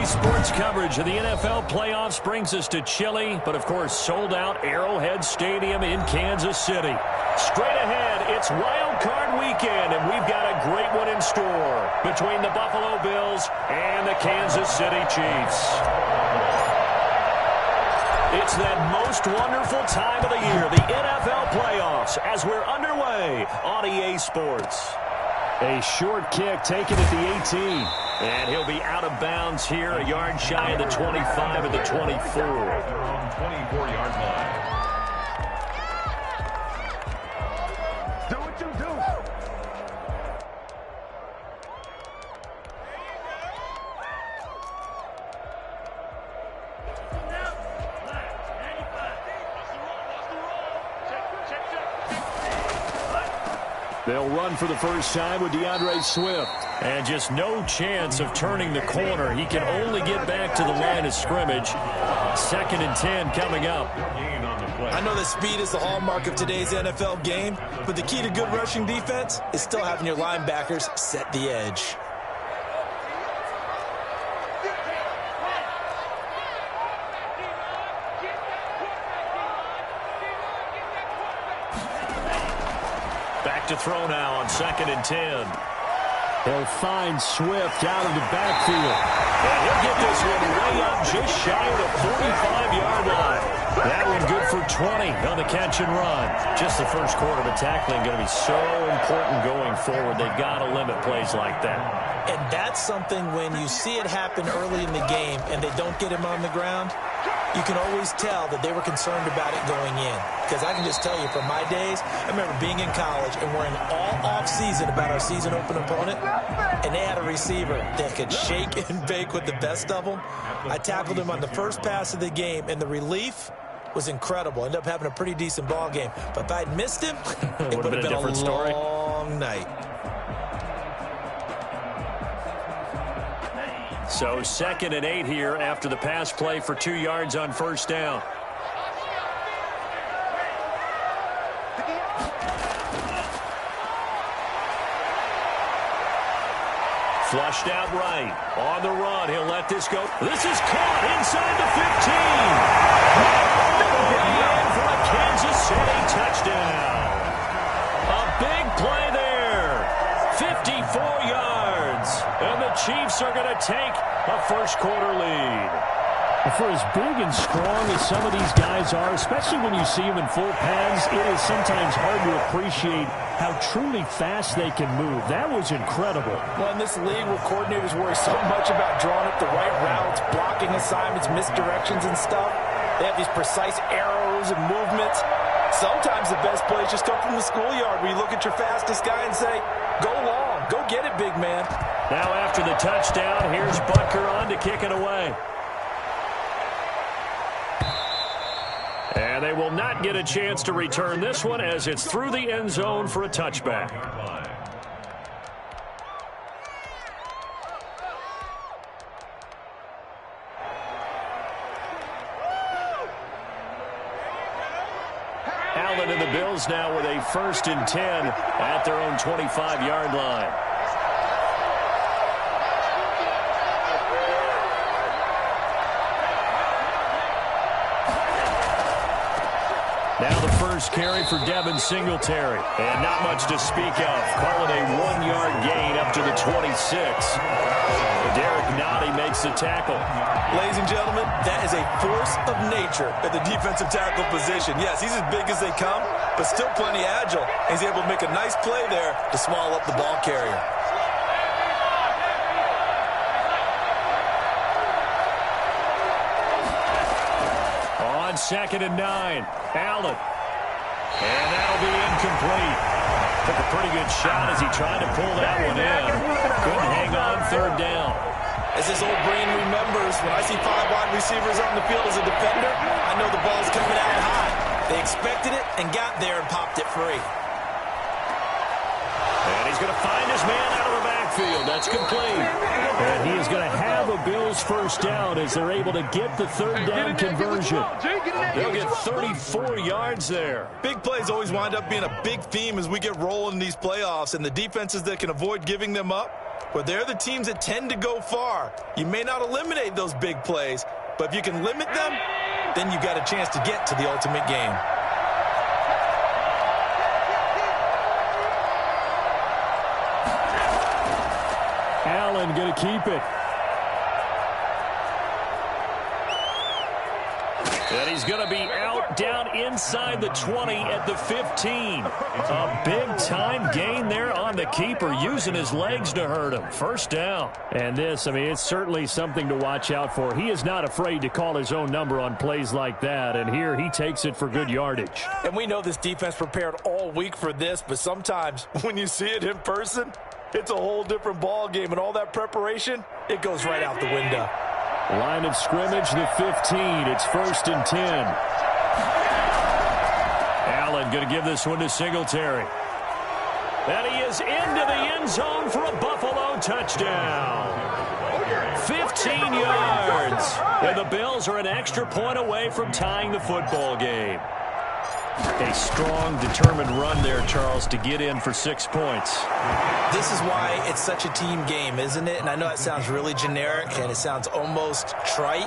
Today's sports coverage of the NFL playoffs brings us to chilly, but of course sold-out Arrowhead Stadium in Kansas City. Straight ahead, it's Wild Card Weekend, and we've got a great one in store between the Buffalo Bills and the Kansas City Chiefs. It's that most wonderful time of the year, the NFL playoffs, as we're underway on EA Sports. A short kick taken at the 18. And he'll be out of bounds here, a yard shy of the 25 at the 24. Their own 24-yard line. Do what you do. They'll run for the first time with DeAndre Swift. And just no chance of turning the corner. He can only get back to the line of scrimmage. 2nd and 10 coming up. I know that speed is the hallmark of today's NFL game, but the key to good rushing defense is still having your linebackers set the edge. Back to throw now on 2nd and 10. He'll find Swift out of the backfield. And he'll get this one way up just shy of the 45-yard line. That one good for 20 on the catch and run. Just the first quarter of tackling going to be so important going forward. They've got to limit plays like that. And that's something when you see it happen early in the game and they don't get him on the ground, you can always tell that they were concerned about it going in. Because I can just tell you from my days, I remember being in college and worrying all off-season about our season-open opponent, and they had a receiver that could shake and bake with the best of them. I tackled him on the first pass of the game, and the relief was incredible. Ended up having a pretty decent ball game. But if I'd missed him, it would have been a different story. Long night. So 2nd and 8 here after the pass play for 2 yards on first down. Flushed out right. On the run. He'll let this go. This is caught inside the 15. For a Kansas City touchdown. A big play there. 54 yards. And the Chiefs are going to take a first quarter lead. For as big and strong as some of these guys are, especially when you see them in full pads, it is sometimes hard to appreciate how truly fast they can move. That was incredible. Well, in this league where coordinators worry so much about drawing up the right routes, blocking assignments, misdirections and stuff, they have these precise arrows and movements. Sometimes the best plays just come from the schoolyard where you look at your fastest guy and say, go long, go get it, big man. Now after the touchdown, here's Butker on to kick it away. And they will not get a chance to return this one as it's through the end zone for a touchback. Allen and the Bills now with a 1st and 10 at their own 25-yard line. Now the first carry for Devin Singletary. And not much to speak of. Call it a 1-yard gain up to the 26. Derek Nottie makes the tackle. Ladies and gentlemen, that is a force of nature at the defensive tackle position. Yes, he's as big as they come, but still plenty agile. He's able to make a nice play there to small up the ball carrier. On 2nd and 9, Allen. And that'll be incomplete. Took a pretty good shot as he tried to pull that one in. Couldn't hang on 3rd down. As this old brain remembers, when I see 5 wide receivers on the field as a defender, I know the ball's coming out high. They expected it and got there and popped it free. And he's going to find his man out of the backfield. That's complete. And he is going to have a Bills first down as they're able to get the 3rd down conversion. They'll get 34 yards there. Big plays always wind up being a big theme as we get rolling in these playoffs, and the defenses that can avoid giving them up Well, they're the teams that tend to go far. You may not eliminate those big plays, but if you can limit them, then you've got a chance to get to the ultimate game. Allen going to keep it. And he's going to be out down inside the 20 at the 15. A big-time gain there on the keeper, using his legs to hurt him. First down. And this, I mean, it's certainly something to watch out for. He is not afraid to call his own number on plays like that, and here he takes it for good yardage. And we know this defense prepared all week for this, but sometimes when you see it in person, it's a whole different ball game, and all that preparation, it goes right out the window. Line of scrimmage, the 15. It's 1st and 10. Allen going to give this one to Singletary. And he is into the end zone for a Buffalo touchdown. 15 yards. And the Bills are an extra point away from tying the football game. A strong, determined run there, Charles, to get in for 6 points. This is why it's such a team game, isn't it? And I know that sounds really generic and it sounds almost trite,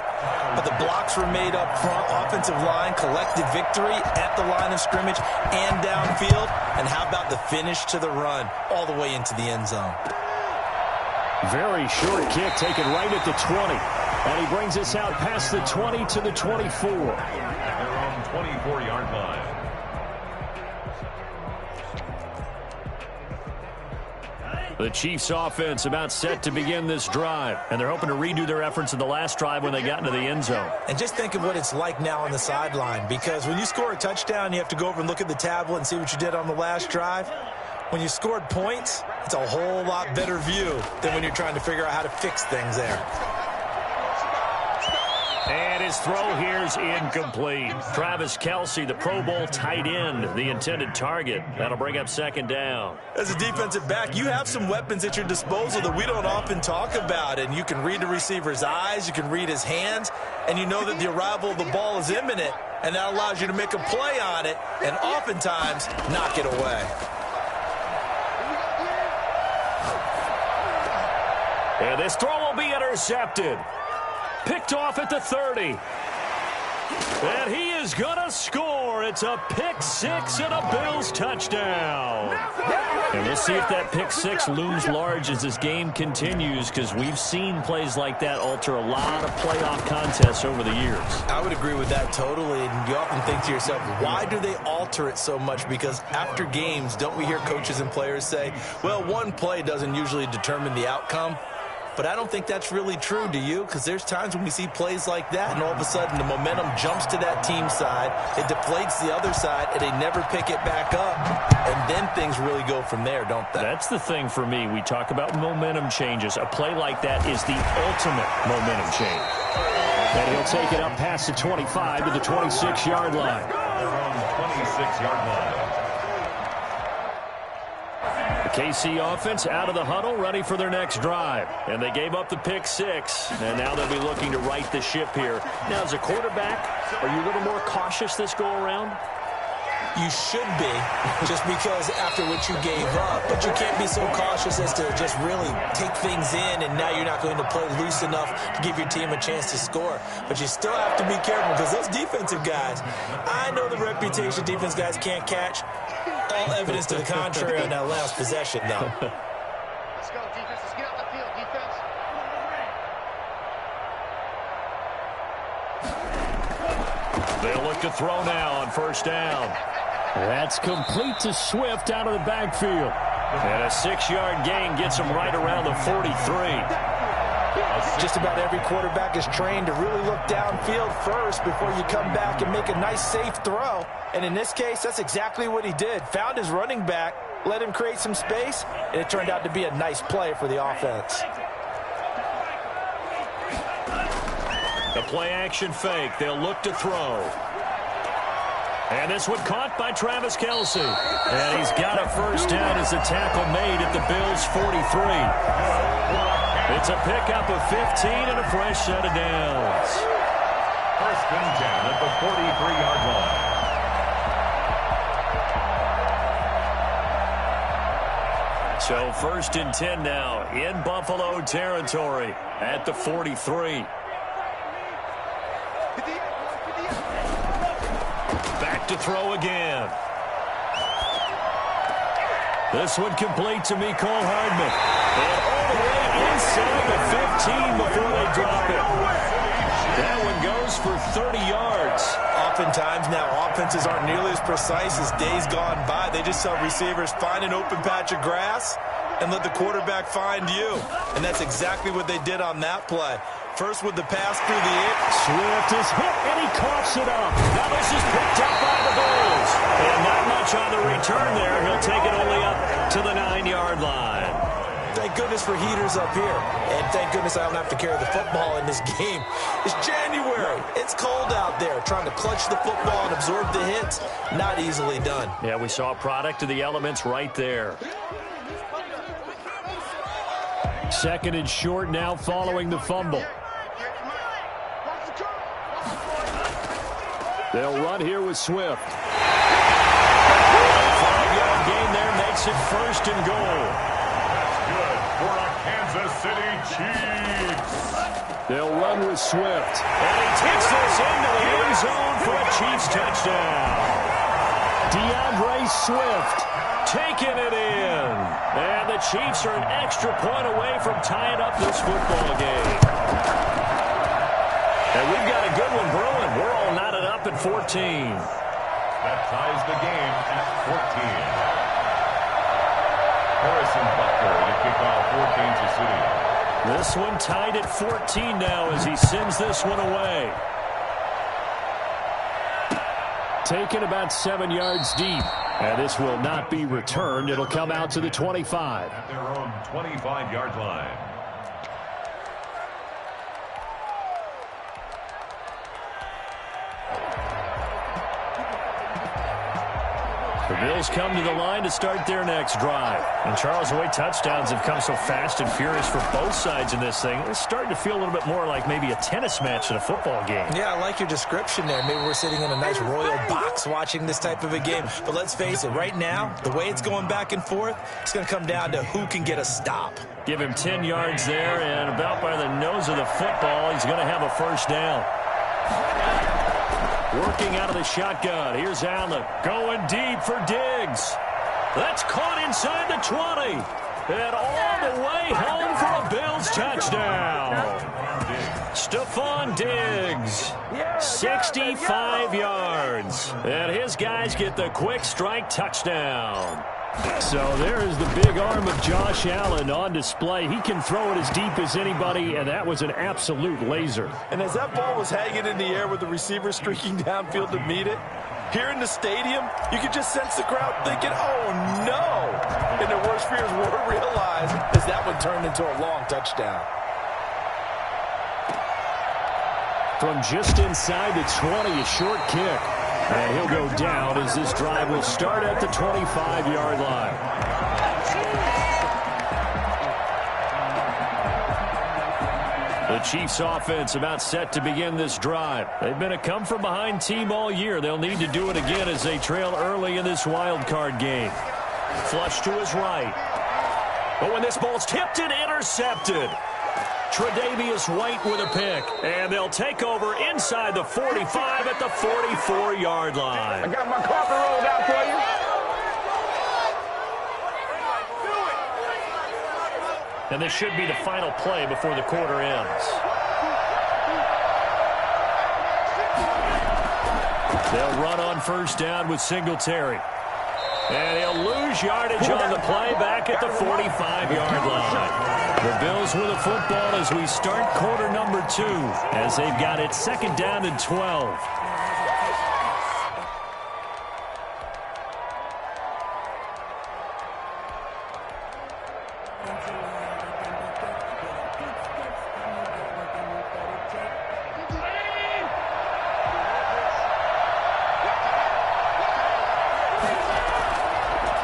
but the blocks were made up front, offensive line, collective victory at the line of scrimmage and downfield. And how about the finish to the run all the way into the end zone? Very short kick taken right at the 20. And he brings us out past the 20 to the 24. Their own 24-yard line. The Chiefs offense about set to begin this drive, and they're hoping to redo their efforts in the last drive when they got into the end zone. And just think of what it's like now on the sideline, because when you score a touchdown, you have to go over and look at the tablet and see what you did on the last drive. When you scored points, it's a whole lot better view than when you're trying to figure out how to fix things there. And his throw here is incomplete. Travis Kelce, the Pro Bowl tight end, the intended target. That'll bring up 2nd down. As a defensive back, you have some weapons at your disposal that we don't often talk about. And you can read the receiver's eyes, you can read his hands, and you know that the arrival of the ball is imminent. And that allows you to make a play on it and oftentimes knock it away. And this throw will be intercepted. Picked off at the 30. And he is going to score. It's a pick six and a Bills touchdown. And we'll see if that pick six looms large as this game continues, because we've seen plays like that alter a lot of playoff contests over the years. I would agree with that totally. And you often think to yourself, why do they alter it so much? Because after games, don't we hear coaches and players say, well, one play doesn't usually determine the outcome? But I don't think that's really true, do you? Because there's times when we see plays like that, and all of a sudden the momentum jumps to that team side, it deflates the other side, and they never pick it back up. And then things really go from there, don't they? That's the thing for me. We talk about momentum changes. A play like that is the ultimate momentum change. And he'll take it up past the 25 to the 26-yard line. Their own 26-yard line. The KC offense out of the huddle, ready for their next drive. And they gave up the pick six, and now they'll be looking to right the ship here. Now, as a quarterback, are you a little more cautious this go-around? You should be, just because after what you gave up. But you can't be so cautious as to just really take things in, and now you're not going to play loose enough to give your team a chance to score. But you still have to be careful, because those defensive guys, I know the reputation defense guys can't catch. All evidence to the contrary on that last possession, though. Let's go, defense. Let's get out the field, defense. They'll look to throw now on first down. That's complete to Swift out of the backfield. And a 6-yard gain gets him right around the 43. Just about every quarterback is trained to really look downfield first before you come back and make a nice, safe throw. And in this case, that's exactly what he did. Found his running back, let him create some space, and it turned out to be a nice play for the offense. The play-action fake. They'll look to throw. And this one caught by Travis Kelce. And he's got a first down as the tackle made at the Bills' 43. It's a pickup of 15 and a fresh set of downs. First and 10 at the 43-yard line. So 1st and 10 now in Buffalo territory at the 43. Back to throw again. This one complete to Mecole Hardman. And all the way inside the 15 before they drop it. That one goes for 30 yards. Oftentimes now, offenses aren't nearly as precise as days gone by. They just tell receivers, find an open patch of grass and let the quarterback find you. And that's exactly what they did on that play. First with the pass through the air. Swift is hit, and he coughs it up. Now this is picked up by the Bills. And not much on the return there. He'll take it only up to the 9-yard line. Thank goodness for heaters up here. And thank goodness I don't have to carry the football in this game. It's January. It's cold out there. Trying to clutch the football and absorb the hits, not easily done. Yeah, we saw a product of the elements right there. 2nd and short now following the fumble. They'll run here with Swift. 5-yard gain there makes it 1st and goal. Good for a Kansas City Chiefs. They'll run with Swift. And he takes this into the end zone for a Chiefs touchdown. DeAndre Swift taking it in. And the Chiefs are an extra point away from tying up this football game. And we've got a good one brewing. We're all knotted up at 14. That ties the game at 14. Harrison Butker to kick off for Kansas City. This one tied at 14 now as he sends this one away. Taken about 7 yards deep. And this will not be returned. It'll come out to the 25. At their own 25-yard line. The Bills come to the line to start their next drive. And Charles, the way touchdowns have come so fast and furious for both sides in this thing, it's starting to feel a little bit more like maybe a tennis match than a football game. Yeah, I like your description there. Maybe we're sitting in a nice royal box watching this type of a game. But let's face it, right now, the way it's going back and forth, it's going to come down to who can get a stop. Give him 10 yards there, and about by the nose of the football, he's going to have a 1st down. Working out of the shotgun. Here's Allen going deep for Diggs. That's caught inside the 20. And all the way home for a Bills touchdown. Stephon Diggs, 65 yards. And his guys get the quick strike touchdown. So there is the big arm of Josh Allen on display. He can throw it as deep as anybody, and that was an absolute laser. And as that ball was hanging in the air with the receiver streaking downfield to meet it, here in the stadium, you could just sense the crowd thinking, oh, no. And their worst fears were realized as that one turned into a long touchdown. From just inside the 20, a short kick. And he'll go down as this drive will start at the 25-yard line. The Chiefs offense about set to begin this drive. They've been a come-from-behind team all year. They'll need to do it again as they trail early in this wild card game. Flush to his right. But when this ball's tipped and intercepted, Tre'Davious White with a pick. And they'll take over inside the 45 at the 44-yard line. I got my carpet rolled out for you. And this should be the final play before the quarter ends. They'll run on 1st down with Singletary. And he'll lose yardage on the play back at the 45-yard line. The Bills with the football as we start quarter number 2, as they've got it 2nd down and 12.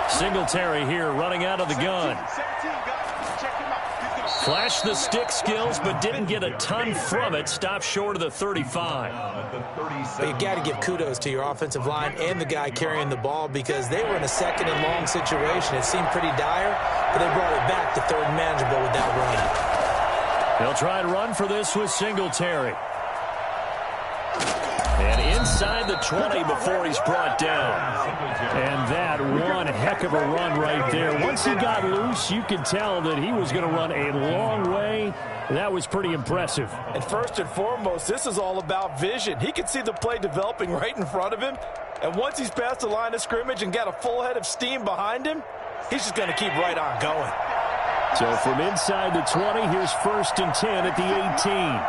Singletary here running out of the gun. Flashed the stick skills, but didn't get a ton from it. Stopped short of the 35. But you got to give kudos to your offensive line and the guy carrying the ball because they were in a 2nd and long situation. It seemed pretty dire, but they brought it back to third and manageable with that run. They'll try and run for this with Singletary. And inside the 20 before he's brought down. And that one heck of a run right there. Once he got loose, you could tell that he was going to run a long way. That was pretty impressive. And first and foremost, this is all about vision. He can see the play developing right in front of him. And once he's past the line of scrimmage and got a full head of steam behind him, he's just going to keep right on going. So from inside the 20, here's 1st and 10 at the 18.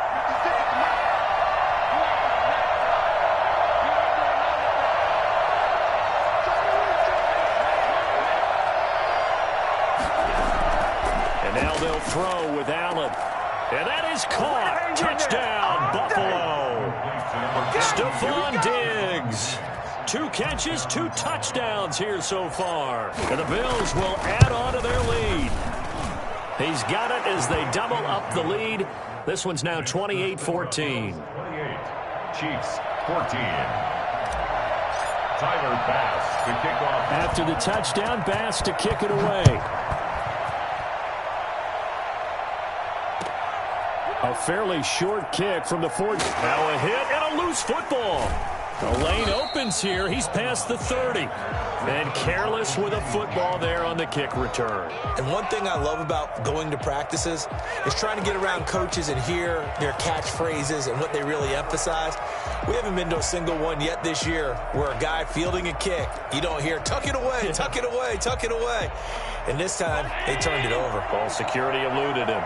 Throw with Allen. And that is caught. Touchdown, Buffalo. Stephon Diggs. 2 catches, 2 touchdowns here so far. And the Bills will add on to their lead. He's got it as they double up the lead. This one's now 28-14. 28. Chiefs 14. Tyler Bass to kick off. After the touchdown, Bass to kick it away. A fairly short kick from the 40. Now a hit and a loose football. The lane opens here. He's past the 30. And careless with a football there on the kick return. And one thing I love about going to practices is trying to get around coaches and hear their catchphrases and what they really emphasize. We haven't been to a single one yet this year where a guy fielding a kick, you don't hear, tuck it away, tuck it away, tuck it away. And this time, they turned it over. Ball security eluded him.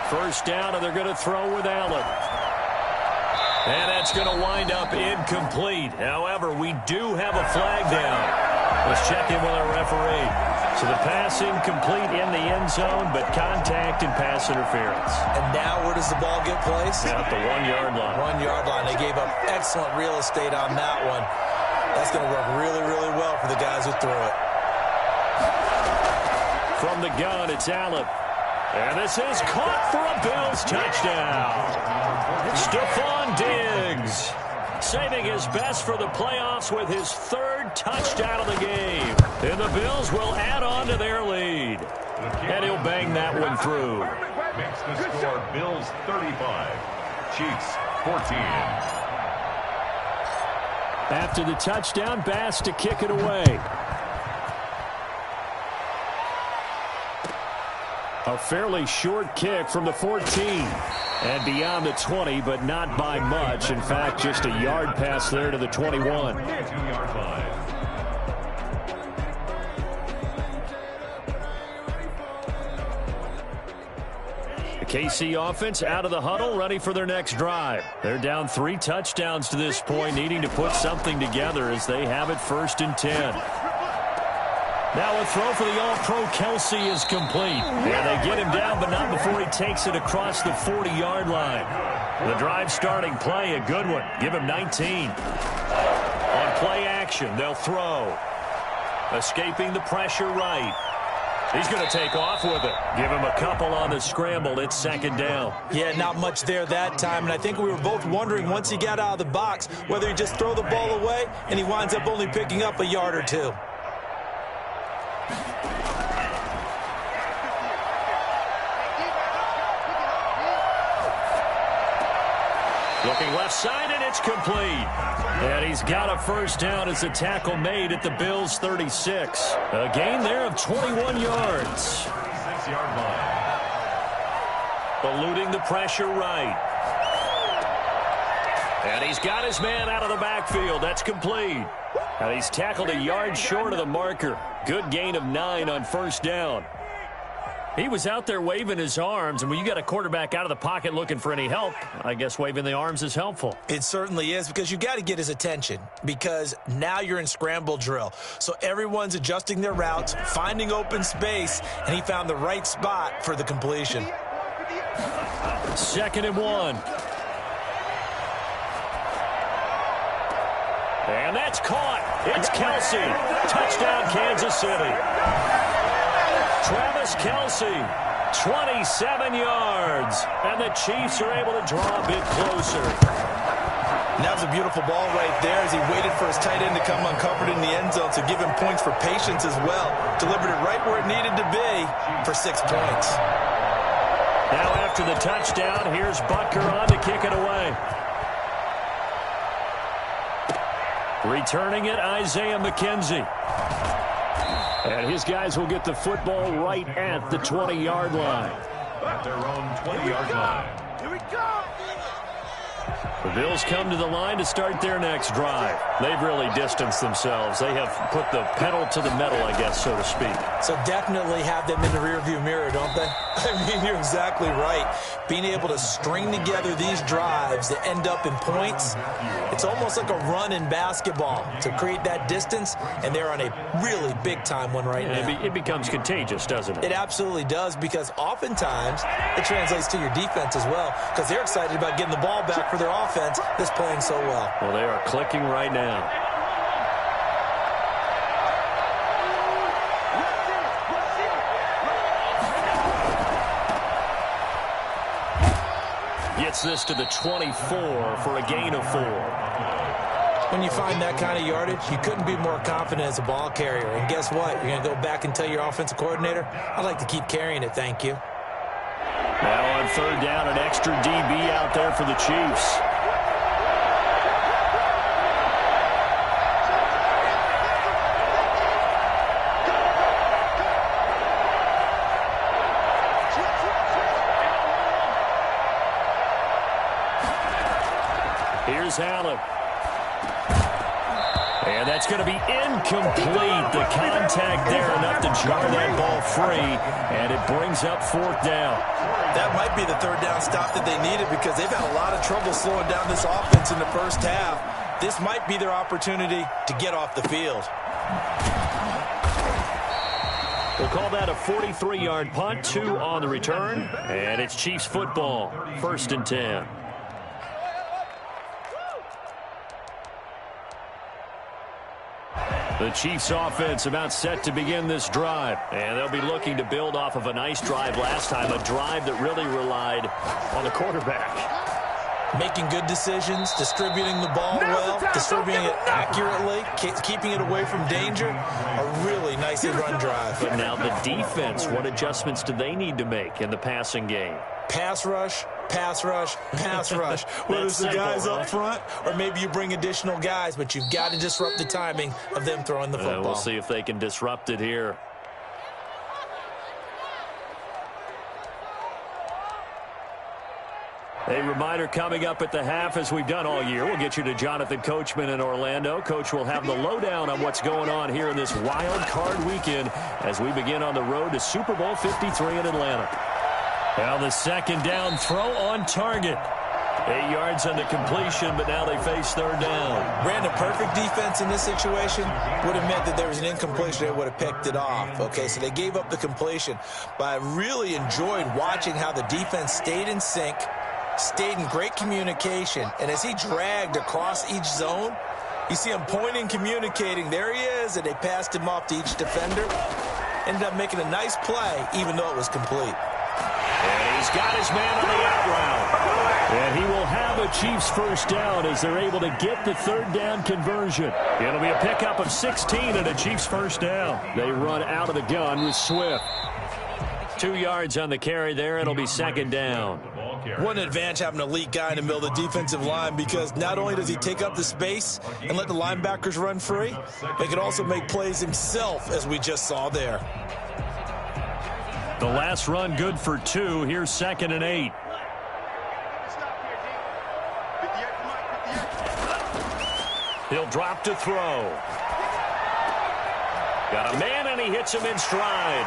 First down, and they're going to throw with Allen. And that's going to wind up incomplete. However, we do have a flag down. Let's check in with our referee. So the pass incomplete in the end zone, but contact and pass interference. And now where does the ball get placed? At the 1-yard line. 1-yard line. They gave up excellent real estate on that one. That's going to work really, really well for the guys who threw it. From the gun, it's Allen. And this is caught for a Bills touchdown. Stephon Diggs saving his best for the playoffs with his 3rd touchdown of the game. And the Bills will add on to their lead. And he'll bang that one through. Makes the score Bills 35, Chiefs 14. After the touchdown, Bass to kick it away. A fairly short kick from the 14. And beyond the 20, but not by much. In fact, just a yard pass there to the 21. 2-yard line. The KC offense out of the huddle, ready for their next drive. They're down 3 touchdowns to this point, needing to put something together as they have it 1st and 10. Now a throw for the All-Pro Kelce is complete. And they get him down, but not before he takes it across the 40-yard line. The drive starting play, a good one. Give him 19. On play action, they'll throw. Escaping the pressure right. He's going to take off with it. Give him a couple on the scramble. It's 2nd down. Yeah, not much there that time. And I think we were both wondering once he got out of the box whether he'd just throw the ball away, and he winds up only picking up a yard or 2. Looking left side, and it's complete. And he's got a 1st down as a tackle made at the Bills' 36. A gain there of 21 yards. 6-yard line. Eluding the pressure right. And he's got his man out of the backfield. That's complete. And he's tackled a yard short of the marker. Good gain of 9 on 1st down. He was out there waving his arms, and when you got a quarterback out of the pocket looking for any help, I guess waving the arms is helpful. It certainly is, because you got to get his attention, because now you're in scramble drill. So everyone's adjusting their routes, finding open space, and he found the right spot for the completion. 2nd and 1. And that's caught. It's Kelce. Touchdown, Kansas City. Travis Kelce 27 yards. And the Chiefs are able to draw a bit closer. And that was a beautiful ball right there as he waited for his tight end to come uncovered in the end zone to give him points for patience as well. Delivered it right where it needed to be for 6 points. Now after the touchdown, here's Butker on to kick it away. Returning it, Isaiah McKenzie. And his guys will get the football right at the 20-yard line. At their own 20-yard line. Here we go. The Bills come to the line to start their next drive. They've really distanced themselves. They have put the pedal to the metal, I guess, so to speak. So definitely have them in the rearview mirror, don't they? I mean, you're exactly right. Being able to string together these drives that end up in points, it's almost like a run in basketball to create that distance, and they're on a really big-time one right now. It becomes contagious, doesn't it? It absolutely does, because oftentimes it translates to your defense as well, because they're excited about getting the ball back for their offense that's playing so well. Well, they are clicking right now. Gets this to the 24 for a gain of 4. When you find that kind of yardage, you couldn't be more confident as a ball carrier. And guess what? You're going to go back and tell your offensive coordinator, I'd like to keep carrying it, thank you. Now on third down, an extra DB out there for the Chiefs. Here's Allen. And that's going to be incomplete. The contact there enough to jar that ball free, and it brings up 4th down. That might be the third down stop that they needed, because they've had a lot of trouble slowing down this offense in the first half. This might be their opportunity to get off the field. We'll call that a 43-yard punt, 2 on the return, and it's Chiefs football, 1st and 10. The Chiefs offense about set to begin this drive, and they'll be looking to build off of a nice drive last time, a drive that really relied on the quarterback. Making good decisions, distributing the ball well, distributing it accurately, keeping it away from danger. A really nicely run drive. But now the defense, what adjustments do they need to make in the passing game? Pass rush, pass rush, pass rush. Whether it's the guys up front or maybe you bring additional guys, but you've got to disrupt the timing of them throwing the football. We'll see if they can disrupt it here. A reminder coming up at the half, as we've done all year. We'll get you to Jonathan Coachman in Orlando. Coach will have the lowdown on what's going on here in this wild card weekend as we begin on the road to Super Bowl 53 in Atlanta. Now the second down throw on target. 8 yards on the completion, but now they face third down. Brandon, perfect defense in this situation would have meant that there was an incompletion. They would have picked it off. Okay, so they gave up the completion. But I really enjoyed watching how the defense stayed in sync, stayed in great communication. And as he dragged across each zone, you see him pointing, communicating. There he is, and they passed him off to each defender. Ended up making a nice play, even though it was complete. And he's got his man on the out route. And he will have a Chiefs first down as they're able to get the third down conversion. It'll be a pickup of 16 and a Chiefs first down. They run out of the gun with Swift. 2 yards on the carry there. It'll be second down. What an advantage having an elite guy in the middle of the defensive line, because not only does he take up the space and let the linebackers run free, but he can also make plays himself, as we just saw there. The last run good for 2. Here's 2nd and 8. He'll drop to throw. Got a man, and he hits him in stride.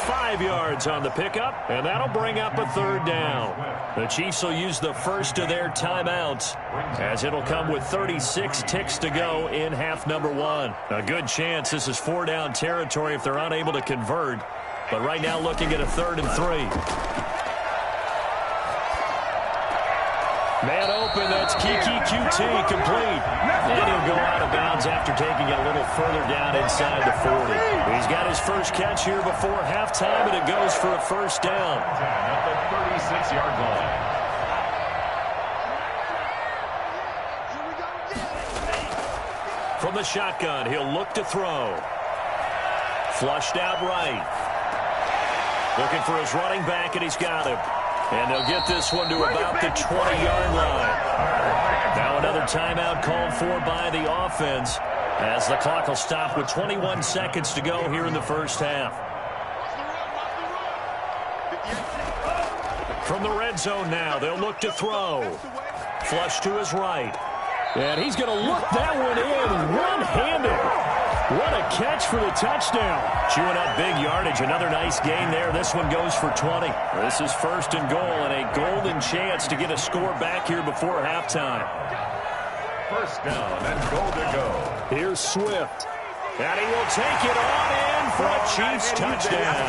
5 yards on the pickup, and that'll bring up a third down. The Chiefs will use the first of their timeouts, as it'll come with 36 ticks to go in half number 1. A good chance this is 4-down territory if they're unable to convert. But right now looking at a 3rd and 3. Man open, that's Kiki QT complete. And he'll go out of bounds after taking it a little further down inside the 40. He's got his first catch here before halftime, and it goes for a first down. At the 36-yard line. From the shotgun, he'll look to throw. Flushed out right. Looking for his running back, and he's got him. And they'll get this one to about the 20-yard line. Now another timeout called for by the offense as the clock will stop with 21 seconds to go here in the first half. From the red zone now, they'll look to throw. Flush to his right. And he's going to look that one in one-handed. What a catch for the touchdown. Chewing up big yardage. Another nice gain there. This one goes for 20. This is first and goal and a golden chance to get a score back here before halftime. First down and goal to go. Here's Swift. And he will take it on in for a Chiefs touchdown.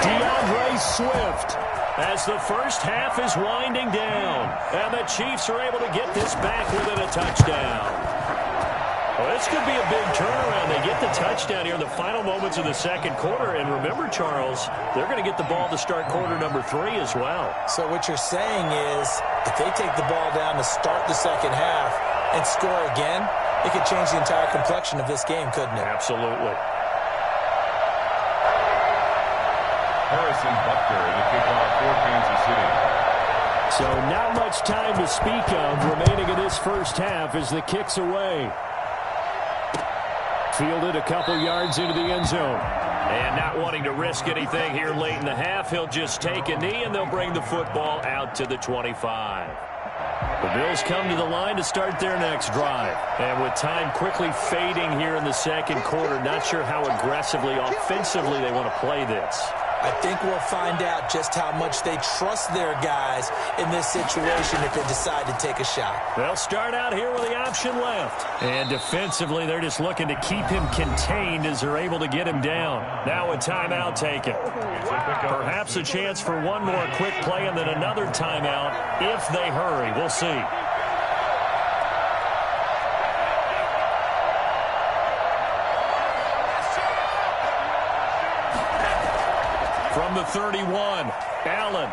DeAndre Swift. As the first half is winding down. And the Chiefs are able to get this back within a touchdown. Well, this could be a big turnaround. They get the touchdown here in the final moments of the second quarter. And remember, Charles, they're going to get the ball to start quarter number 3 as well. So what you're saying is if they take the ball down to start the second half and score again, it could change the entire complexion of this game, couldn't it? Absolutely. Harrison Butker in the kickoff for Kansas City. So not much time to speak of remaining in this first half as the kick's away. Fielded a couple yards into the end zone. And not wanting to risk anything here late in the half, he'll just take a knee and they'll bring the football out to the 25. The Bills come to the line to start their next drive. And with time quickly fading here in the second quarter, not sure how aggressively, offensively they want to play this. I think we'll find out just how much they trust their guys in this situation if they decide to take a shot. They'll start out here with the option left. And defensively, they're just looking to keep him contained as they're able to get him down. Now a timeout taken. Perhaps a chance for one more quick play and then another timeout if they hurry. We'll see. From the 31, Allen.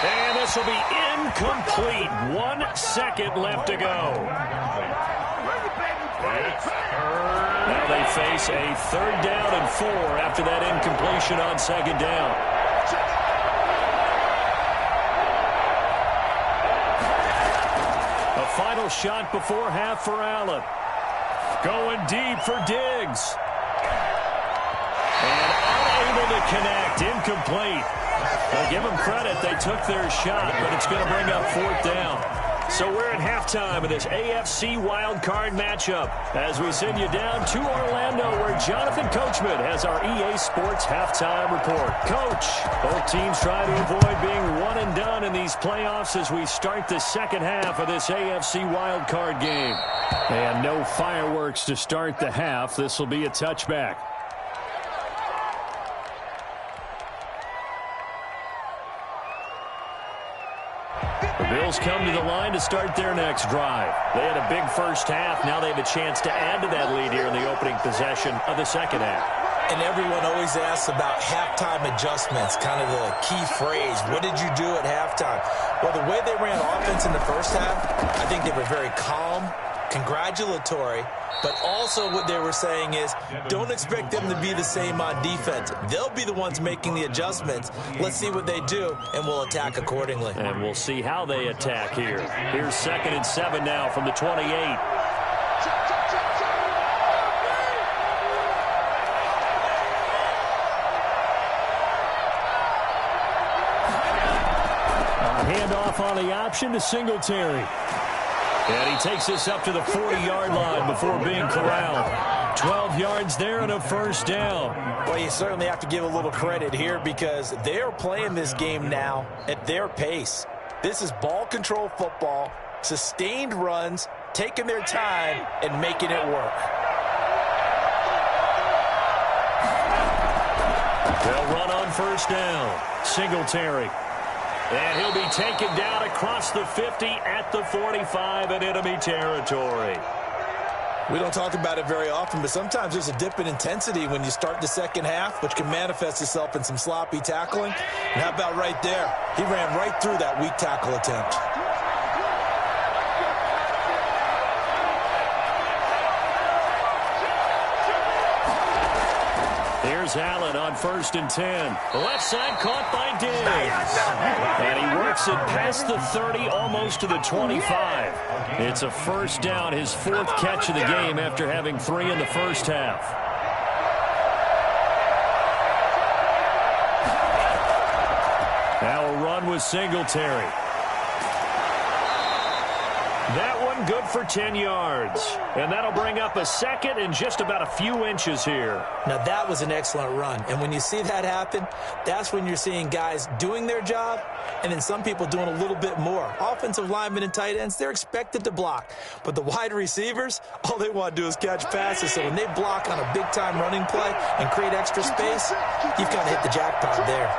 And this will be incomplete. 1 second left to go. Now they face a third down and 4 after that incompletion on second down. A final shot before half for Allen. Going deep for Diggs. And unable to connect. Incomplete. I'll give them credit. They took their shot, but it's going to bring up fourth down. So we're at halftime of this AFC wildcard matchup as we send you down to Orlando where Jonathan Coachman has our EA Sports halftime report. Coach, both teams try to avoid being one and done in these playoffs as we start the second half of this AFC wildcard game. And no fireworks to start the half. This will be a touchback. Bills come to the line to start their next drive. They had a big first half. Now they have a chance to add to that lead here in the opening possession of the second half. And everyone always asks about halftime adjustments, kind of the key phrase. What did you do at halftime? Well, the way they ran offense in the first half, I think they were very calm, congratulatory, but also what they were saying is don't expect them to be the same on defense. They'll be the ones making the adjustments. Let's see what they do, and we'll attack accordingly. And we'll see how they attack here. Here's 2nd and 7 now from the 28. A handoff on the option to Singletary. And he takes this up to the 40-yard line before being corralled. 12 yards there and a first down. Well, you certainly have to give a little credit here because they're playing this game now at their pace. This is ball control football, sustained runs, taking their time and making it work. They'll run on first down. Singletary. And he'll be taken down across the 50 at the 45 in enemy territory. We don't talk about it very often, but sometimes there's a dip in intensity when you start the second half, which can manifest itself in some sloppy tackling. And how about right there? He ran right through that weak tackle attempt. Here's Allen on 1st and 10. Left side caught by Diggs. And he works it past the 30, almost to the 25. It's a first down, his 4th catch of the game after having 3 in the first half. Now a run with Singletary. That one good for 10 yards. And that'll bring up a second and just about a few inches here. Now, that was an excellent run. And when you see that happen, that's when you're seeing guys doing their job and then some people doing a little bit more. Offensive linemen and tight ends, they're expected to block. But the wide receivers, all they want to do is catch passes. So when they block on a big-time running play and create extra space, you've got to hit the jackpot there.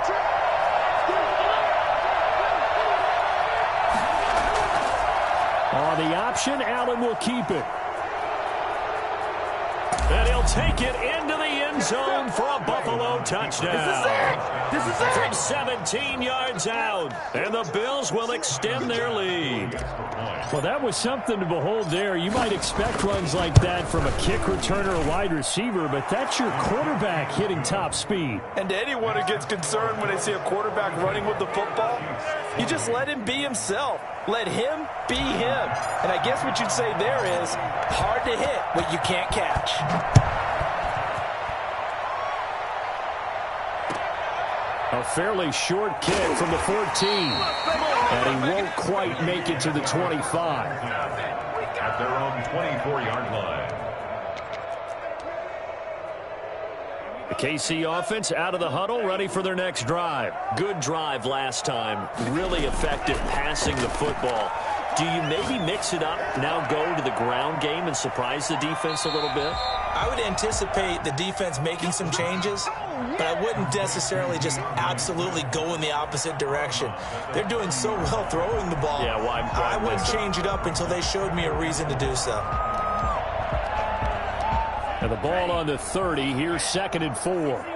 On the option, Allen will keep it. And he'll take it into the end zone for a Buffalo touchdown. This is it. From 17 yards out. And the Bills will extend their lead. Well, that was something to behold there. You might expect runs like that from a kick returner or wide receiver, but that's your quarterback hitting top speed. And to anyone who gets concerned when they see a quarterback running with the football, you just let him be himself. Let him be him. And I guess what you'd say there is hard to hit what you can't catch. A fairly short kick from the 14. And he won't quite make it to the 25. At their own 24-yard line. The KC offense out of the huddle, ready for their next drive. Good drive last time. Really effective passing the football. Do you maybe mix it up, now go to the ground game and surprise the defense a little bit? I would anticipate the defense making some changes, but I wouldn't necessarily just absolutely go in the opposite direction. They're doing so well throwing the ball. Yeah, why I wouldn't change it up until they showed me a reason to do so. And the ball on the 30. Here's 2nd and 4.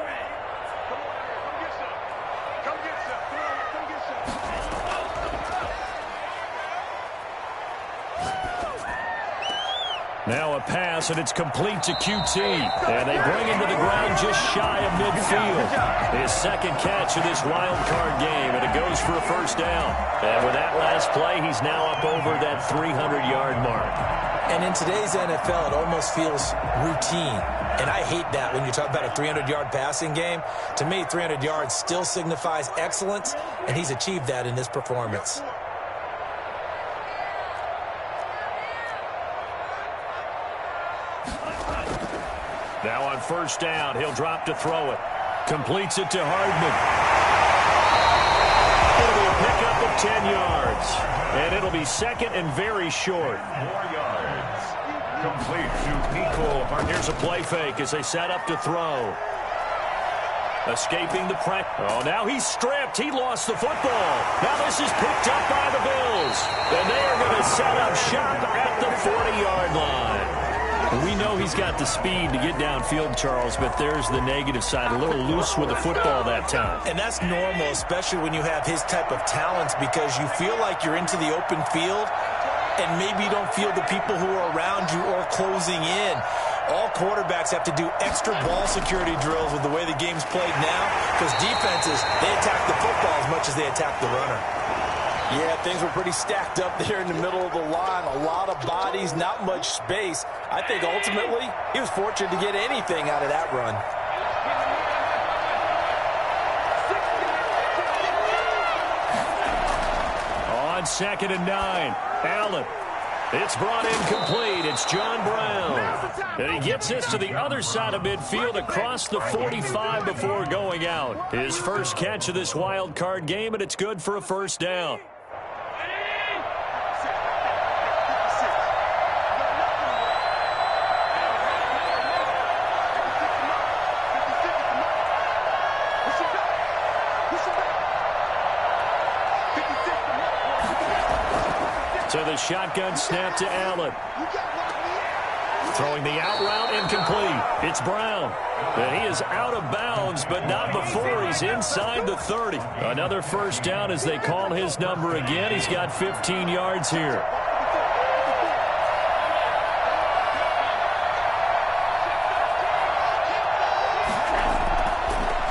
Now a pass, and it's complete to QT. And they bring him to the ground just shy of midfield. His 2nd catch of this wild card game, and it goes for a first down. And with that last play, he's now up over that 300-yard mark. And in today's NFL, it almost feels routine. And I hate that when you talk about a 300-yard passing game. To me, 300 yards still signifies excellence, and he's achieved that in this performance. Now on first down, he'll drop to throw it. Completes it to Hardman. It'll be a pickup of 10 yards. And it'll be 2nd and very short. 4 yards. Complete to Nico Hardman. Here's a play fake as they set up to throw. Escaping the pressure. Oh, now he's stripped. He lost the football. Now this is picked up by the Bills. And they are going to set up shop at the 40-yard line. We know he's got the speed to get downfield, Charles, but there's the negative side. A little loose with the football that time. And that's normal, especially when you have his type of talents, because you feel like you're into the open field and maybe you don't feel the people who are around you or closing in. All quarterbacks have to do extra ball security drills with the way the game's played now, because defenses, they attack the football as much as they attack the runner. Yeah, things were pretty stacked up there in the middle of the line. A lot of bodies, not much space. I think ultimately he was fortunate to get anything out of that run. On 2nd and 9, Allen. It's brought in complete. It's John Brown. And he gets this to the other side of midfield across the 45 before going out. His first catch of this wild card game, and it's good for a first down. So the shotgun snap to Allen. Throwing the out route, incomplete. It's Brown. And he is out of bounds, but not before he's inside the 30. Another first down as they call his number again. He's got 15 yards here.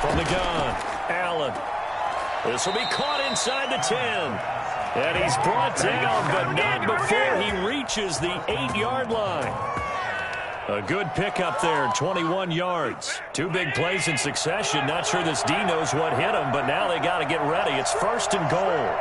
From the gun, Allen. This will be caught inside the 10. And he's brought down, but not before he reaches the 8-yard line. A good pickup there, 21 yards. Two big plays in succession. Not sure this D knows what hit him, but now they got to get ready. It's 1st and goal.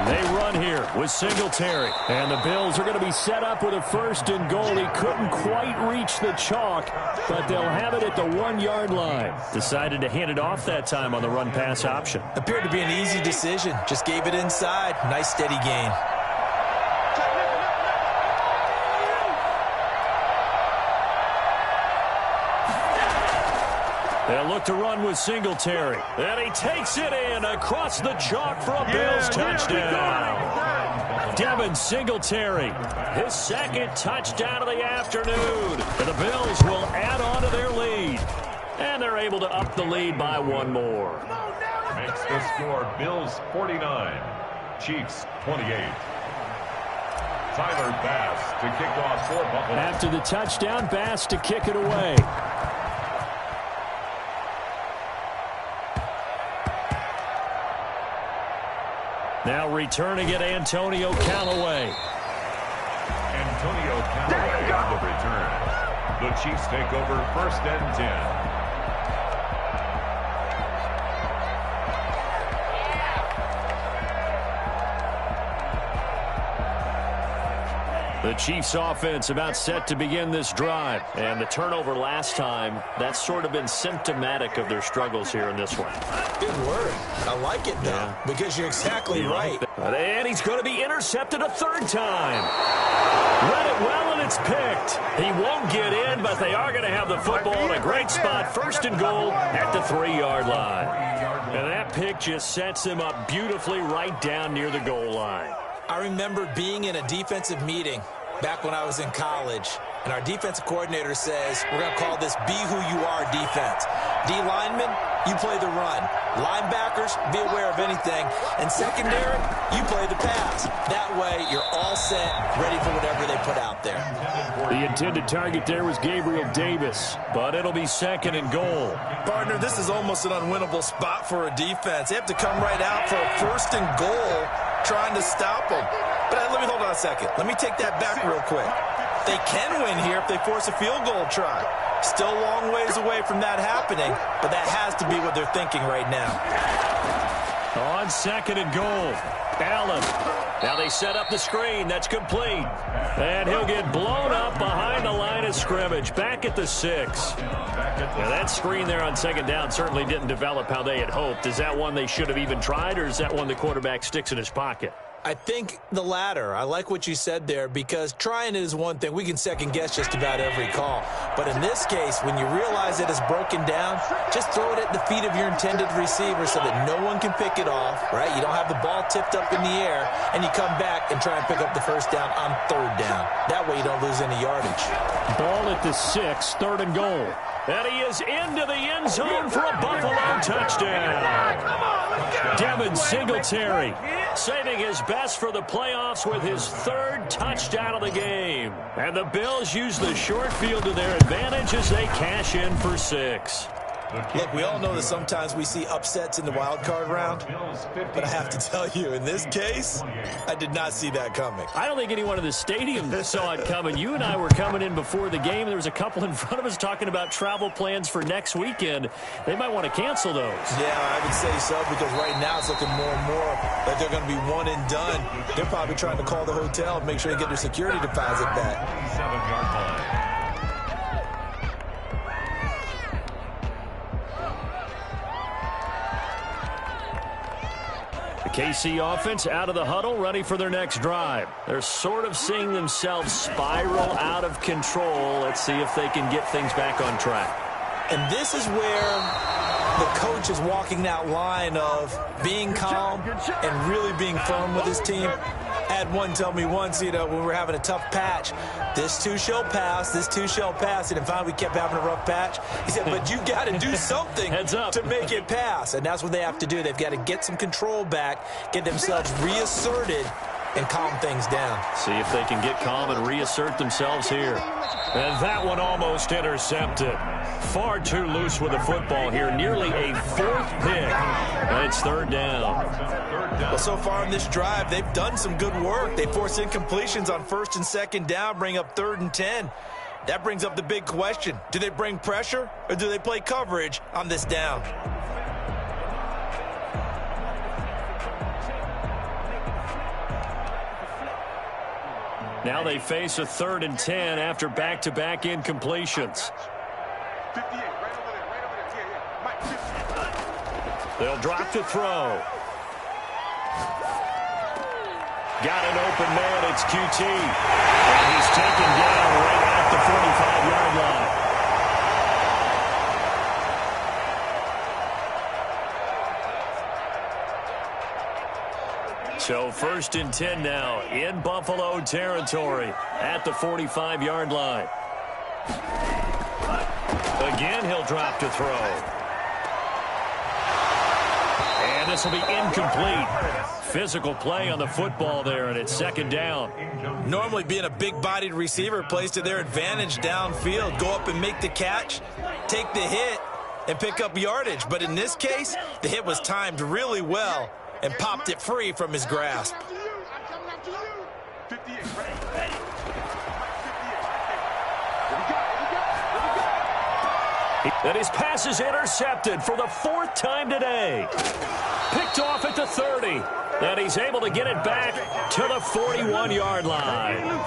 They run here with Singletary. And the Bills are going to be set up with a 1st and goal. He couldn't quite reach the chalk, but they'll have it at the 1-yard line. Decided to hand it off that time on the run-pass option. Appeared to be an easy decision. Just gave it inside. Nice steady gain. They'll look to run with Singletary. And he takes it in across the chalk for a Bills touchdown. Devin Singletary, his 2nd touchdown of the afternoon. And the Bills will add on to their lead. And they're able to up the lead by 1 more. Makes the score Bills 49, Chiefs 28. Tyler Bass to kick off for Buffalo. After the touchdown, Bass to kick it away. Now returning it, Antonio Callaway. Antonio Callaway on the return. The Chiefs take over 1st and 10. The Chiefs offense about set to begin this drive. And the turnover last time, that's sort of been symptomatic of their struggles here in this one. Good word. I like it, though, because you're exactly right. And he's going to be intercepted a 3rd time. Read it well, and it's picked. He won't get in, but they are going to have the football in a great spot. 1st and goal at the 3-yard line. And that pick just sets him up beautifully right down near the goal line. I remember being in a defensive meeting back when I was in college, and our defensive coordinator says, we're going to call this Be Who You Are defense. D linemen, you play the run. Linebackers, be aware of anything. And secondary, you play the pass. That way, you're all set, ready for whatever they put out there. The intended target there was Gabriel Davis, but it'll be 2nd and goal. Partner, this is almost an unwinnable spot for a defense. They have to come right out for a 1st and goal, trying to stop them. But let me hold on a second. Let me take that back real quick. They can win here if they force a field goal try. Still a long ways away from that happening, but that has to be what they're thinking right now. On 2nd and goal, Allen. Now they set up the screen. That's complete. And he'll get blown up behind the line of scrimmage. Back at the 6. Now that screen there on 2nd down certainly didn't develop how they had hoped. Is that one they should have even tried, or is that one the quarterback sticks in his pocket? I think the latter. I like what you said there, because trying it is one thing. We can second-guess just about every call. But in this case, when you realize it is broken down, just throw it at the feet of your intended receiver so that no one can pick it off, right? You don't have the ball tipped up in the air, and you come back and try and pick up the 1st down on 3rd down. That way you don't lose any yardage. Ball at the 6, 3rd and goal. And he is into the end zone for a Buffalo touchdown. Devin Singletary saving his best for the playoffs with his 3rd touchdown of the game. And the Bills use the short field to their advantage as they cash in for 6. Look, we all know that sometimes we see upsets in the wild card round, but I have to tell you, in this case, I did not see that coming. I don't think anyone in the stadium saw it coming. You and I were coming in before the game. There was a couple in front of us talking about travel plans for next weekend. They might want to cancel those. Yeah, I would say so, because right now it's looking more and more like they're going to be one and done. They're probably trying to call the hotel and make sure they get their security deposit back. 7-yard line. KC offense out of the huddle, ready for their next drive. They're sort of seeing themselves spiral out of control. Let's see if they can get things back on track. And this is where the coach is walking that line of being calm and really being firm with his team. I had one tell me once, when we were having a tough patch, this too shall pass, this too shall pass. And finally we kept having a rough patch. He said, but you got to do something to make it pass. And that's what they have to do. They've got to get some control back, get themselves reasserted, and calm things down. See if they can get calm and reassert themselves here. And that one almost intercepted. Far too loose with the football here. Nearly a 4th pick. And it's 3rd down. Well, so far in this drive, they've done some good work. They force incompletions on 1st and 2nd down, bring up 3rd and 10. That brings up the big question. Do they bring pressure or do they play coverage on this down? Now they face a 3rd and 10 after back-to-back incompletions. They'll drop to throw. Got an open man. It's QT. And he's taken down right at the 45-yard line. So 1st and 10 now in Buffalo territory at the 45-yard line. Again, he'll drop to throw. And this will be incomplete. Physical play on the football there, and it's 2nd down. Normally being a big-bodied receiver plays to their advantage downfield. Go up and make the catch, take the hit, and pick up yardage. But in this case, the hit was timed really well and popped it free from his grasp. And his pass is intercepted for the 4th time today. Picked off at the 30. And he's able to get it back to the 41-yard line. All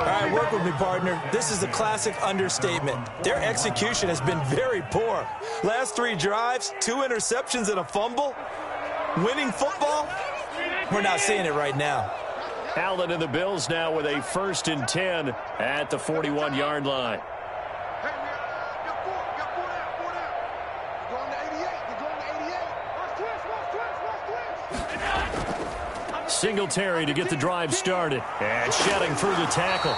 right, work with me, partner. This is a classic understatement. Their execution has been very poor. Last 3 drives, 2 interceptions and a fumble. Winning football? We're not seeing it right now. Allen and the Bills now with a 1st and 10 at the 41-yard line. Singletary to get the drive started. And shedding through the tackle.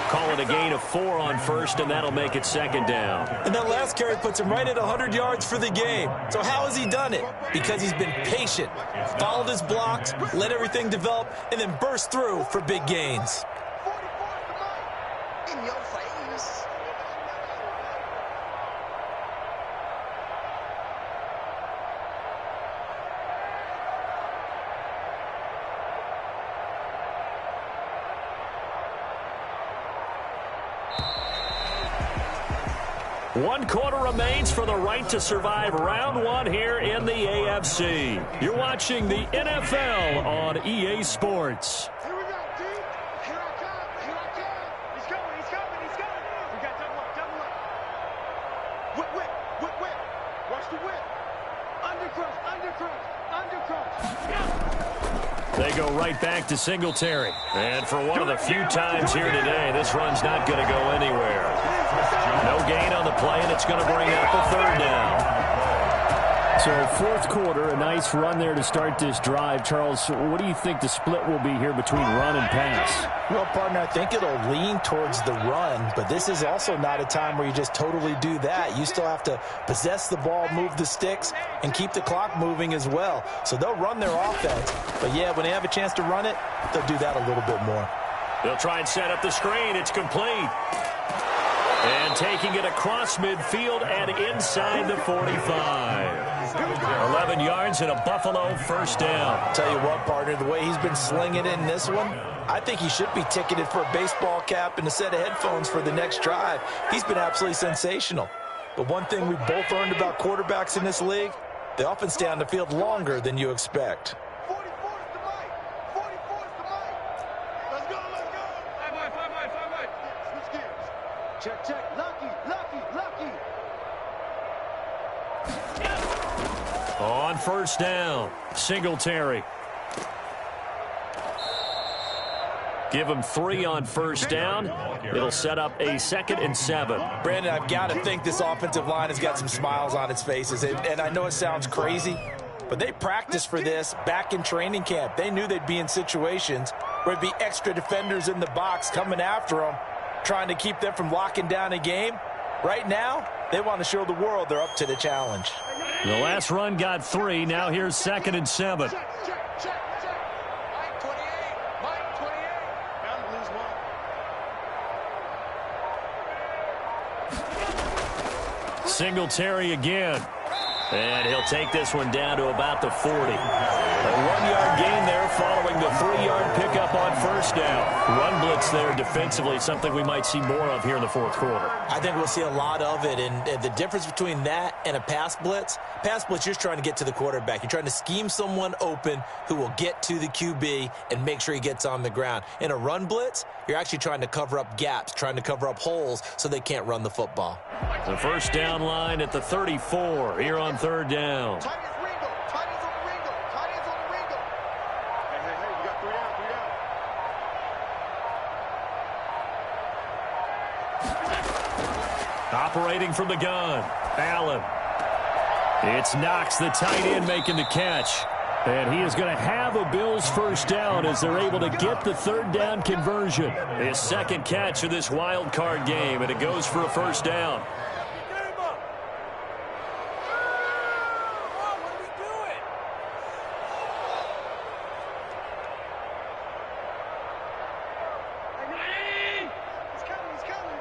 Call it a gain of 4 on 1st, and that'll make it 2nd down. And that last carry puts him right at 100 yards for the game. So how has he done it? Because he's been patient, followed his blocks, let everything develop, and then burst through for big gains. In your face. One quarter remains for the right to survive round 1 here in the AFC. You're watching the NFL on EA Sports. Here we go, dude. Here I come. Here I come. He's coming. He's coming. He's coming. We got double up. Double up. Whip, whip. Whip, whip. Watch the whip. Undercross. Undercross. Undercross. They go right back to Singletary. And for one of the few times here today, this run's not going to go anywhere. No gain on the play, and it's going to bring up a 3rd down. So 4th quarter, a nice run there to start this drive. Charles, what do you think the split will be here between run and pass? Well, partner, I think it'll lean towards the run, but this is also not a time where you just totally do that. You still have to possess the ball, move the sticks, and keep the clock moving as well. So they'll run their offense, but yeah, when they have a chance to run it, they'll do that a little bit more. They'll try and set up the screen. It's complete. And taking it across midfield and inside the 45. 11 yards and a Buffalo 1st down. Tell you what, partner, the way he's been slinging it in this one, I think he should be ticketed for a baseball cap and a set of headphones for the next drive. He's been absolutely sensational. But one thing we've both learned about quarterbacks in this league, they often stay on the field longer than you expect. 44 is the mic. 44 is the mic. Let's go, let's go. 5 wide. Switch gears. Check, check. Lucky, lucky, lucky. On first down, Singletary. Give him 3 on first down. It'll set up a 2nd and 7. Brandon, I've got to think this offensive line has got some smiles on its faces. And I know it sounds crazy, but they practiced for this back in training camp. They knew they'd be in situations where there'd be extra defenders in the box coming after them, trying to keep them from locking down a game. Right now, they want to show the world they're up to the challenge. The last run got 3. Now here's 2nd and 7. Singletary again. And he'll take this one down to about the 40. A 1-yard gain there following the 3-yard pickup on first down. Run blitz there defensively, something we might see more of here in the fourth quarter. I think we'll see a lot of it, and the difference between that and a pass blitz, you're just trying to get to the quarterback. You're trying to scheme someone open who will get to the QB and make sure he gets on the ground. In a run blitz, you're actually trying to cover up gaps, trying to cover up holes so they can't run the football. The first down line at the 34 here on third down. Tight ends on the Ringo. Hey, we got 3 down. Operating from the gun, Allen. It's Knox, the tight end, making the catch. And he is going to have a Bills first down as they're able to get the third down conversion. His second catch of this wild card game, and it goes for a first down.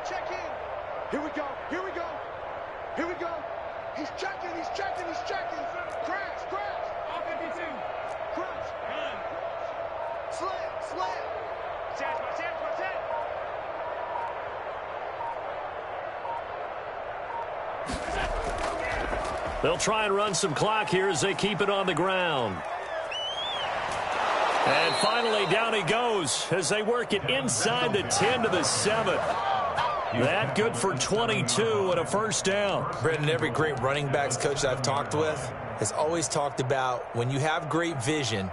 Check in. Here we go. He's checking. Crash. All 52. Crash. Run. Slam. Watch out. They'll try and run some clock here as they keep it on the ground. And finally, down he goes as they work it inside the 10 to the 7. That good for 22 and a first down. Brendan, every great running backs coach that I've talked with has always talked about when you have great vision,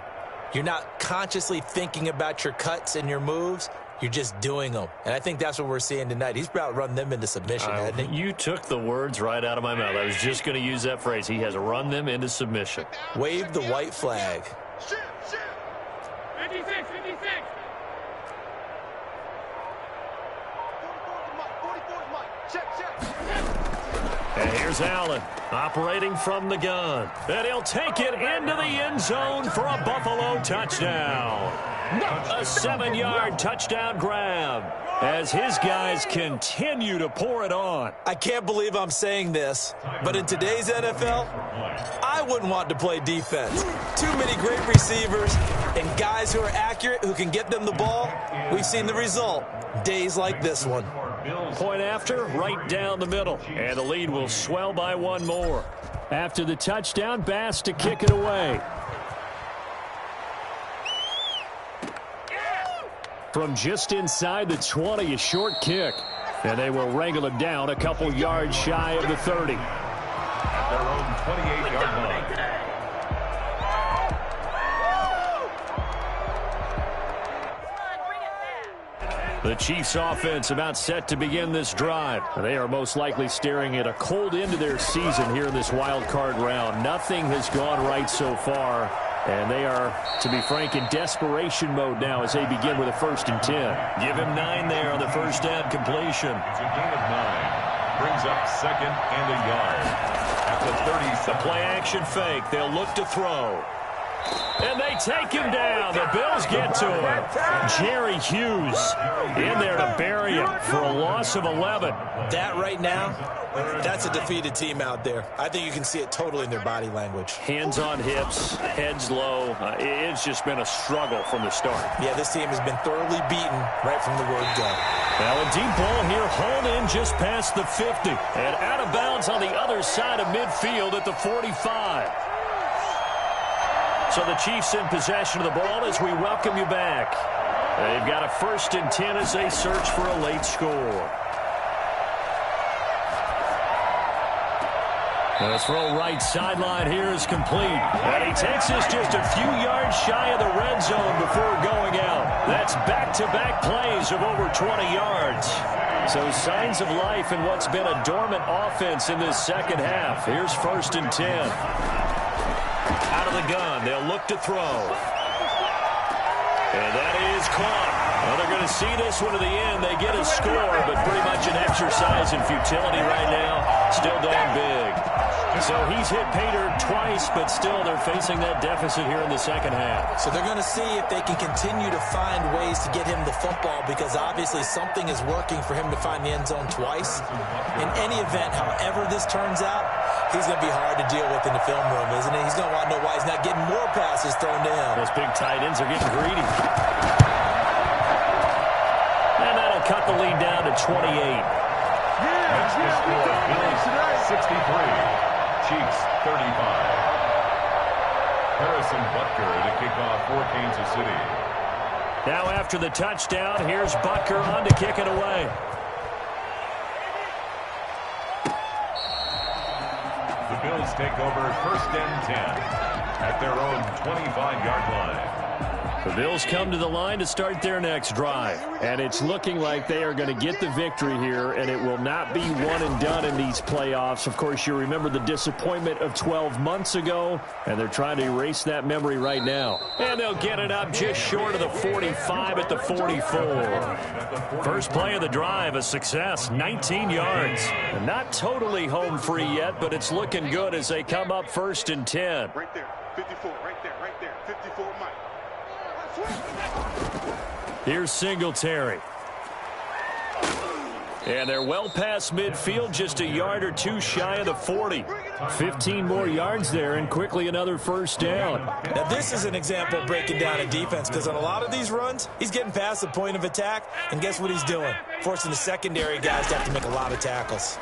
you're not consciously thinking about your cuts and your moves. You're just doing them. And I think that's what we're seeing tonight. He's about to run them into submission, hasn't he? You took the words right out of my mouth. I was just going to use that phrase. He has run them into submission. Wave the white flag. Shoot. 56. 44's Mike. Check. And here's Allen operating from the gun. And he'll take it into the end zone for a Buffalo touchdown. A 7-yard touchdown grab as his guys continue to pour it on. I can't believe I'm saying this, but in today's NFL, I wouldn't want to play defense. Too many great receivers and guys who are accurate, who can get them the ball. We've seen the result. Days like this one. Point after, right down the middle. And the lead will swell by 1 more. After the touchdown, Bass to kick it away. From just inside the 20, a short kick. And they will wrangle it down a couple yards shy of the 30. Their own 28-yard line. The Chiefs offense about set to begin this drive. They are most likely staring at a cold end to their season here in this wild card round. Nothing has gone right so far, and they are, to be frank, in desperation mode now as they begin with a 1st and 10. Give him 9 there on the first down completion. It's a gain of 9. Brings up 2nd and a yard. At the 30. The play action fake. They'll look to throw. And they take him down. The Bills get to him. Jerry Hughes in there to bury him for a loss of 11. That right now, that's a defeated team out there. I think you can see it totally in their body language. Hands on hips, heads low. It's just been a struggle from the start. Yeah, this team has been thoroughly beaten right from the word go. Now a deep ball here, hauled in just past the 50. And out of bounds on the other side of midfield at the 45. So the Chiefs in possession of the ball as we welcome you back. They've got a 1st and 10 as they search for a late score. The throw right sideline here is complete. And he takes us just a few yards shy of the red zone before going out. That's back-to-back plays of over 20 yards. So signs of life in what's been a dormant offense in this second half. Here's 1st and 10. Out of the gun, they'll look to throw. And that is caught. Well, they're going to see this one to the end. They get a score, but pretty much an exercise in futility right now. Still down big. So he's hit Pater twice, but still they're facing that deficit here in the second half. So they're going to see if they can continue to find ways to get him the football, because obviously something is working for him to find the end zone twice. In any event, however this turns out, he's going to be hard to deal with in the film room, isn't he? He's going to want to know why he's not getting more passes thrown to him. Those big tight ends are getting greedy. And that'll cut the lead down to 28. That's the score. Bills 63. Chiefs 35. Harrison Butker to kick off for Kansas City. Now after the touchdown, here's Butker on to kick it away. The Bills take over 1st and 10 at their own 25-yard line. The Bills come to the line to start their next drive. And it's looking like they are going to get the victory here, and it will not be one and done in these playoffs. Of course, you remember the disappointment of 12 months ago, and they're trying to erase that memory right now. And they'll get it up just short of the 45 at the 44. First play of the drive, a success, 19 yards. And not totally home free yet, but it's looking good as they come up 1st and 10. Right there, 54, right there, 54, Mike. Here's Singletary. And they're well past midfield, just a yard or two shy of the 40. 15 more yards there, and quickly another 1st down. Now, this is an example of breaking down a defense, because on a lot of these runs, he's getting past the point of attack, and guess what he's doing? Forcing the secondary guys to have to make a lot of tackles.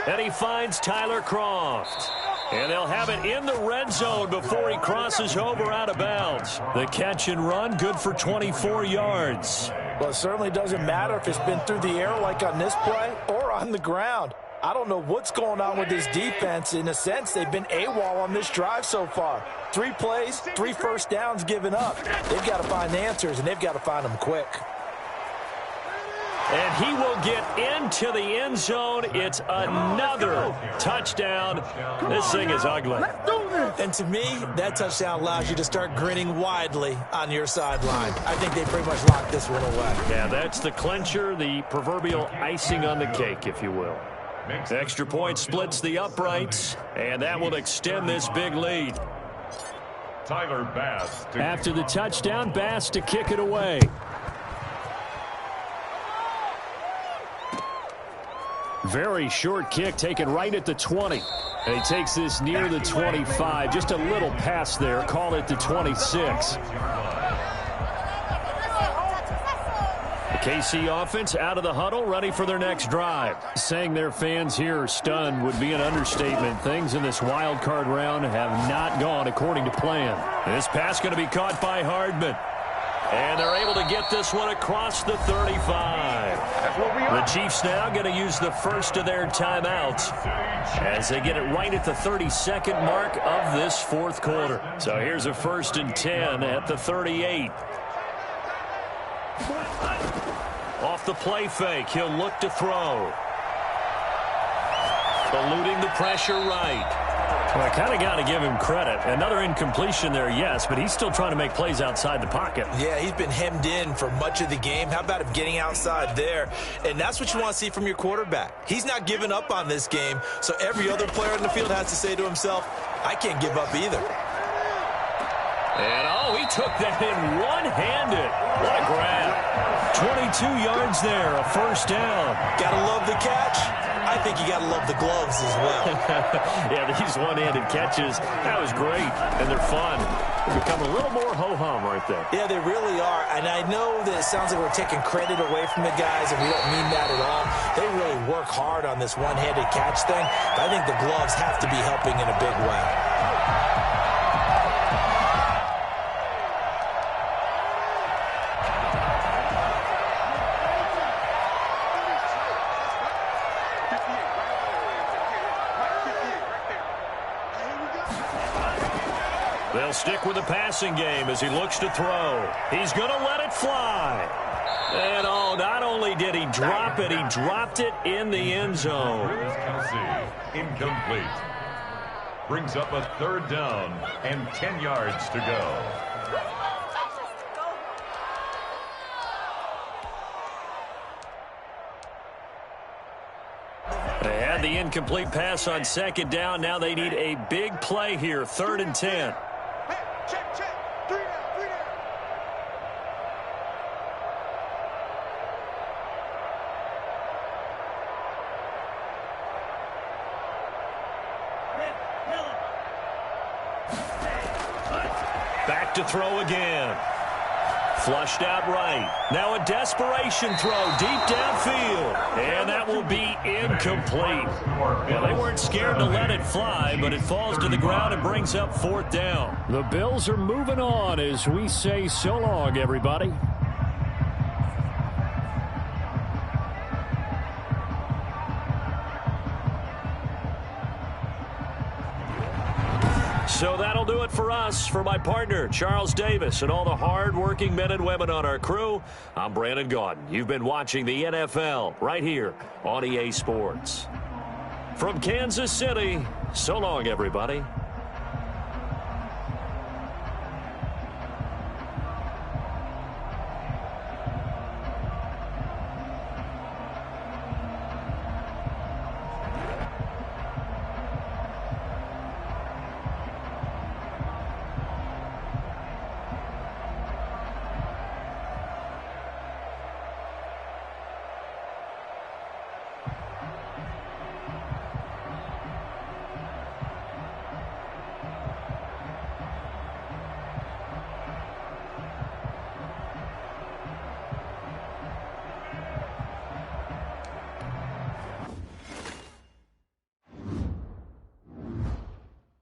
And he finds Tyler Kroft. And they'll have it in the red zone before he crosses over out of bounds. The catch and run, good for 24 yards. Well, it certainly doesn't matter if it's been through the air like on this play or on the ground. I don't know what's going on with this defense. In a sense, they've been AWOL on this drive so far. 3 plays, 3 first downs given up. They've got to find answers, and they've got to find them quick. And he will get into the end zone. It's another touchdown. This thing is ugly. And to me, that touchdown allows you to start grinning widely on your sideline. I think they pretty much locked this one away. Yeah, that's the clincher, the proverbial icing on the cake, if you will. The extra point splits the uprights, and that will extend this big lead. Tyler Bass. After the touchdown, Bass to kick it away. Very short kick taken right at the 20. And he takes this near the 25. Just a little pass there. Call it the 26. The KC offense out of the huddle, ready for their next drive. Saying their fans here are stunned would be an understatement. Things in this wild card round have not gone according to plan. This pass going to be caught by Hardman. And they're able to get this one across the 35. The Chiefs now going to use the first of their timeouts as they get it right at the 32nd mark of this 4th quarter. So here's a 1st and 10 at the 38. Off the play fake, he'll look to throw. Eluding the pressure right. Well, I kind of got to give him credit. Another incompletion there, yes, but he's still trying to make plays outside the pocket. Yeah, he's been hemmed in for much of the game. How about him getting outside there? And that's what you want to see from your quarterback. He's not giving up on this game, so every other player in the field has to say to himself, I can't give up either. And, oh, he took that in one-handed. What a grab. 22 yards there, a 1st down. Gotta love the catch. I think you gotta love the gloves as well. Yeah, these one-handed catches, that was great, and they're fun. They become a little more ho-hum right there. Yeah, they really are, and I know that it sounds like we're taking credit away from the guys, and we don't mean that at all. They really work hard on this one-handed catch thing, but I think the gloves have to be helping in a big way. They'll stick with the passing game as he looks to throw. He's going to let it fly. And not only did he drop it, he dropped it in the end zone. Kelsey, incomplete. Brings up a 3rd down and 10 yards to go. They had the incomplete pass on 2nd down. Now they need a big play here, 3rd and 10. Check, check. 3 down, 3 down. Back to throw again. Flushed out right. Now a desperation throw deep downfield. And that will be incomplete. Well, they weren't scared to let it fly, but it falls to the ground and brings up 4th down. The Bills are moving on as we say so long, everybody. So that'll do it for us. For my partner, Charles Davis, and all the hard-working men and women on our crew, I'm Brandon Gaudin. You've been watching the NFL right here on EA Sports. From Kansas City, so long, everybody.